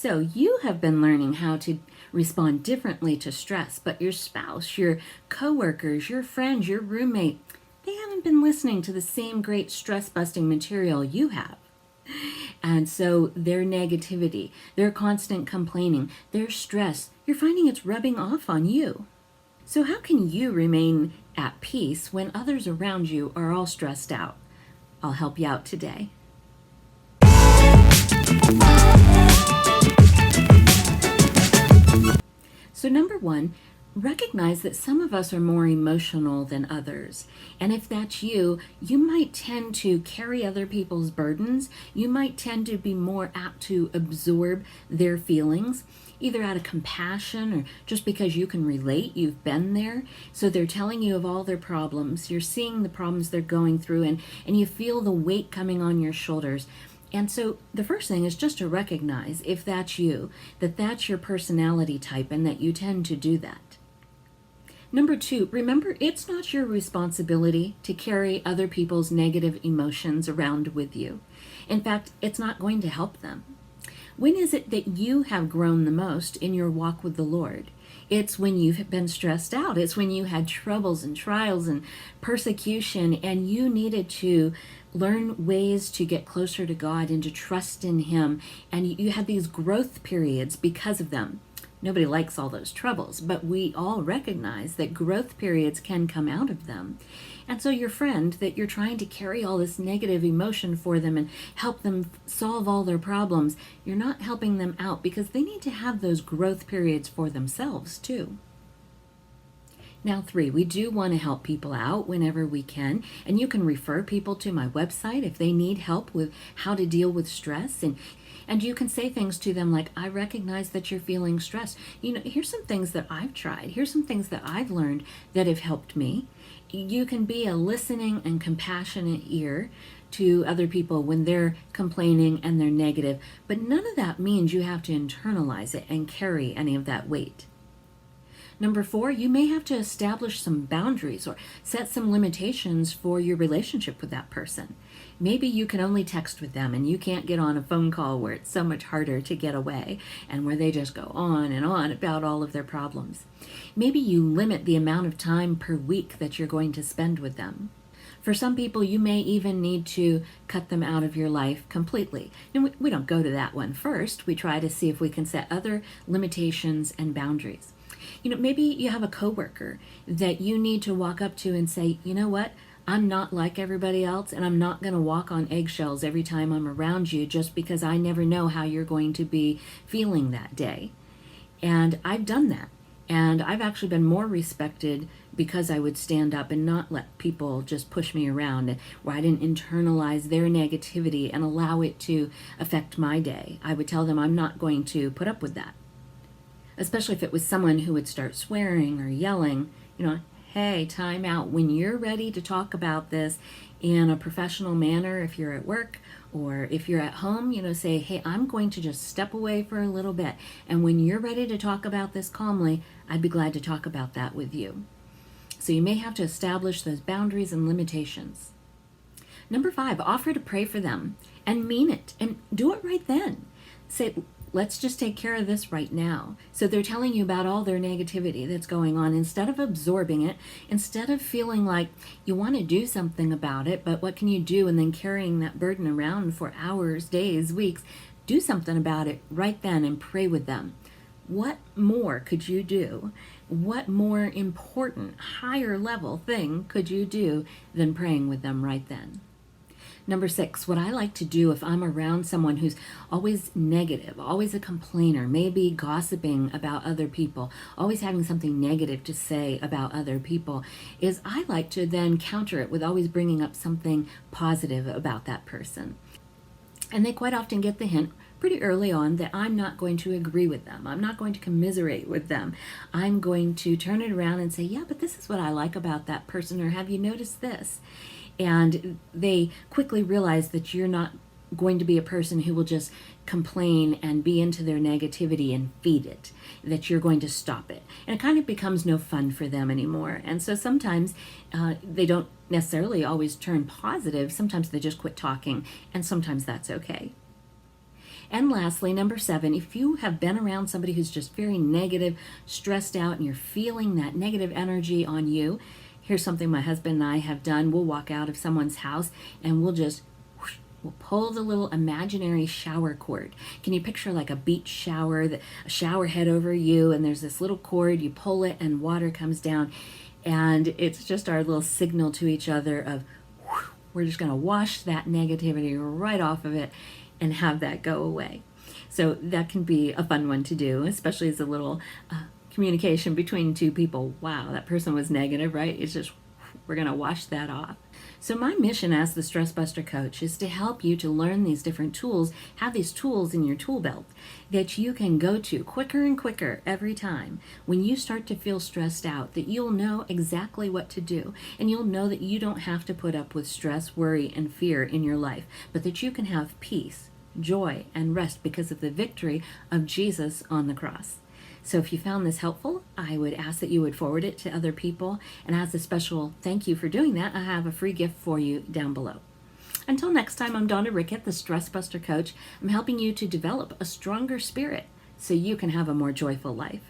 So you have been learning how to respond differently to stress, but your spouse, your coworkers, your friends, your roommate, they haven't been listening to the same great stress busting material you have. And so their negativity, their constant complaining, their stress, you're finding it's rubbing off on you. So how can you remain at peace when others around you are all stressed out? I'll help you out today. So number one, recognize that some of us are more emotional than others. And if that's you, you might tend to carry other people's burdens. You might tend to be more apt to absorb their feelings, either out of compassion or just because you can relate, you've been there. So they're telling you of all their problems. You're seeing the problems they're going through, and you feel the weight coming on your shoulders. And so the first thing is just to recognize, if that's you, that that's your personality type and that you tend to do that. Number two, remember, it's not your responsibility to carry other people's negative emotions around with you. In fact, it's not going to help them. When is it that you have grown the most in your walk with the Lord? It's when you've been stressed out. It's when you had troubles and trials and persecution, and you needed to learn ways to get closer to God and to trust in Him. And you had these growth periods because of them. Nobody likes all those troubles, but we all recognize that growth periods can come out of them. And so your friend that you're trying to carry all this negative emotion for them and help them solve all their problems, you're not helping them out because they need to have those growth periods for themselves too. Now, three, we do want to help people out whenever we can, and you can refer people to my website if they need help with how to deal with stress, and you can say things to them like, I recognize that you're feeling stressed. Here's some things that I've tried. Here's some things that I've learned that have helped me. You can be a listening and compassionate ear to other people when they're complaining and they're negative, but none of that means you have to internalize it and carry any of that weight. Number four, you may have to establish some boundaries or set some limitations for your relationship with that person. Maybe you can only text with them and you can't get on a phone call where it's so much harder to get away and where they just go on and on about all of their problems. Maybe you limit the amount of time per week that you're going to spend with them. For some people, you may even need to cut them out of your life completely. And we don't go to that one first. We try to see if we can set other limitations and boundaries. Maybe you have a coworker that you need to walk up to and say, you know what? I'm not like everybody else, and I'm not going to walk on eggshells every time I'm around you just because I never know how you're going to be feeling that day. And I've done that. And I've actually been more respected because I would stand up and not let people just push me around, where I didn't internalize their negativity and allow it to affect my day. I would tell them I'm not going to put up with that. Especially if it was someone who would start swearing or yelling, hey, time out. When you're ready to talk about this in a professional manner, if you're at work or if you're at home, say, hey, I'm going to just step away for a little bit. And when you're ready to talk about this calmly, I'd be glad to talk about that with you. So you may have to establish those boundaries and limitations. Number five, offer to pray for them and mean it and do it right then. Say, let's just take care of this right now. So they're telling you about all their negativity that's going on. Instead of absorbing it, instead of feeling like you want to do something about it, but what can you do? And then carrying that burden around for hours, days, weeks, do something about it right then and pray with them. What more could you do? What more important, higher level thing could you do than praying with them right then? Number six, what I like to do if I'm around someone who's always negative, always a complainer, maybe gossiping about other people, always having something negative to say about other people, is I like to then counter it with always bringing up something positive about that person. And they quite often get the hint pretty early on that I'm not going to agree with them. I'm not going to commiserate with them. I'm going to turn it around and say, yeah, but this is what I like about that person, or have you noticed this? And they quickly realize that you're not going to be a person who will just complain and be into their negativity and feed it, that you're going to stop it. And it kind of becomes no fun for them anymore. And so sometimes they don't necessarily always turn positive. Sometimes they just quit talking, and sometimes that's okay. And lastly, number 7, if you have been around somebody who's just very negative, stressed out, and you're feeling that negative energy on you, here's something my husband and I have done. We'll walk out of someone's house and we'll pull the little imaginary shower cord. Can you picture like a beach shower, a shower head over you, and there's this little cord, you pull it and water comes down, and it's just our little signal to each other of we're just going to wash that negativity right off of it and have that go away. So that can be a fun one to do, especially as a little communication between two people. Wow, that person was negative, right? It's just, we're going to wash that off. So my mission as the Stress Buster Coach is to help you to learn these different tools, have these tools in your tool belt that you can go to quicker and quicker every time. When you start to feel stressed out, that you'll know exactly what to do, and you'll know that you don't have to put up with stress, worry, and fear in your life, but that you can have peace, joy, and rest because of the victory of Jesus on the cross. So if you found this helpful, I would ask that you would forward it to other people. And as a special thank you for doing that, I have a free gift for you down below. Until next time, I'm Donna Rickett, the Stress Buster Coach. I'm helping you to develop a stronger spirit so you can have a more joyful life.